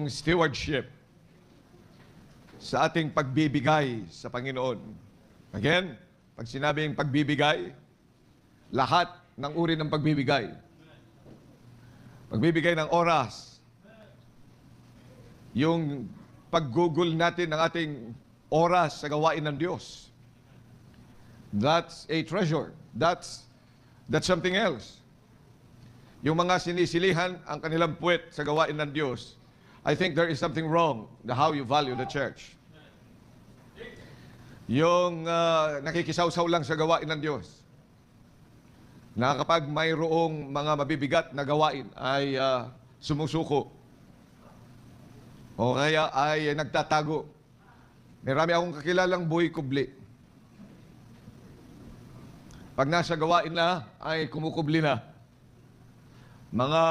stewardship sa ating pagbibigay sa Panginoon. Again, pag sinabing pagbibigay, lahat ng uri ng pagbibigay. Pagbibigay ng oras, yung paggugol natin ng ating oras sa gawain ng Diyos. That's a treasure. That's something else. Yung mga sinisilihan ang kanilang puwet sa gawain ng Diyos, I think there is something wrong in how you value the church. Yung nakikisaw-saw lang sa gawain ng Diyos, na kapag mayroong mga mabibigat na gawain ay sumusuko o kaya ay nagtatago. Marami akong kakilalang buhay kubli. Pag nasa gawain na, ay kumukubli na. Mga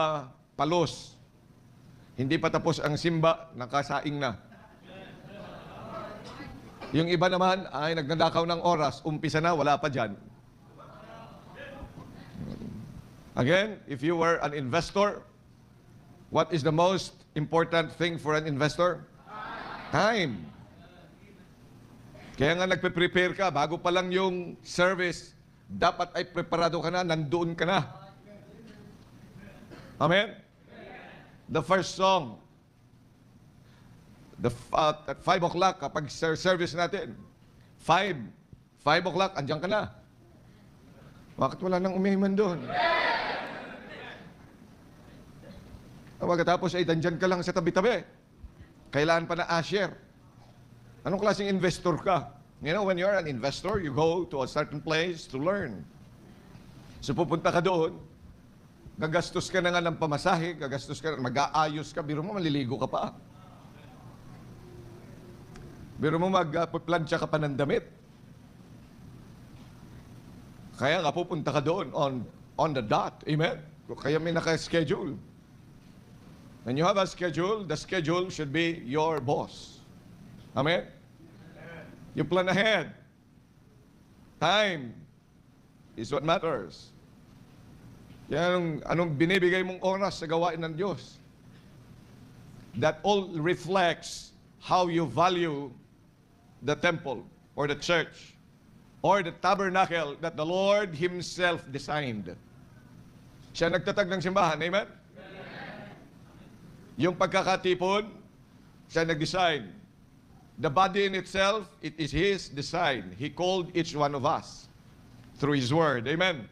palos, hindi pa tapos ang simba, nakasaing na. Yung iba naman ay nagnanakaw ng oras, umpisa na, wala pa dyan. Again, if you were an investor, what is the most important thing for an investor? Time. Kaya nga nagpe-prepare ka, bago pa lang yung service, dapat ay preparado ka na, nandoon ka na. Amen? The first song, at 5 o'clock, kapag service natin, 5 o'clock, andyan ka na. Bakit wala nang umihiman doon? Pagkatapos ay dandyan ka lang sa tabi-tabi. Kailangan pa na usher. Anong klaseng investor ka? You know, when you're an investor, you go to a certain place to learn. So pupunta ka doon, gagastos ka na nga ng pamasahe, gagastos ka, mag-aayos ka, biro mo maliligo ka pa. Biro mo magplansya ka pa ng damit. Kaya nga pupunta ka doon on the dot. Amen? Kaya may naka-schedule. When you have a schedule, the schedule should be your boss. Amen? You plan ahead. Time is what matters. Yan anong binibigay mong oras sa gawain ng Diyos. That all reflects how you value the temple or the church or the tabernacle that the Lord Himself designed. Siya nagtatag ng simbahan. Amen? Yung pagkakatipon, siya nag-design. The body in itself, it is His design. He called each one of us through His Word. Amen?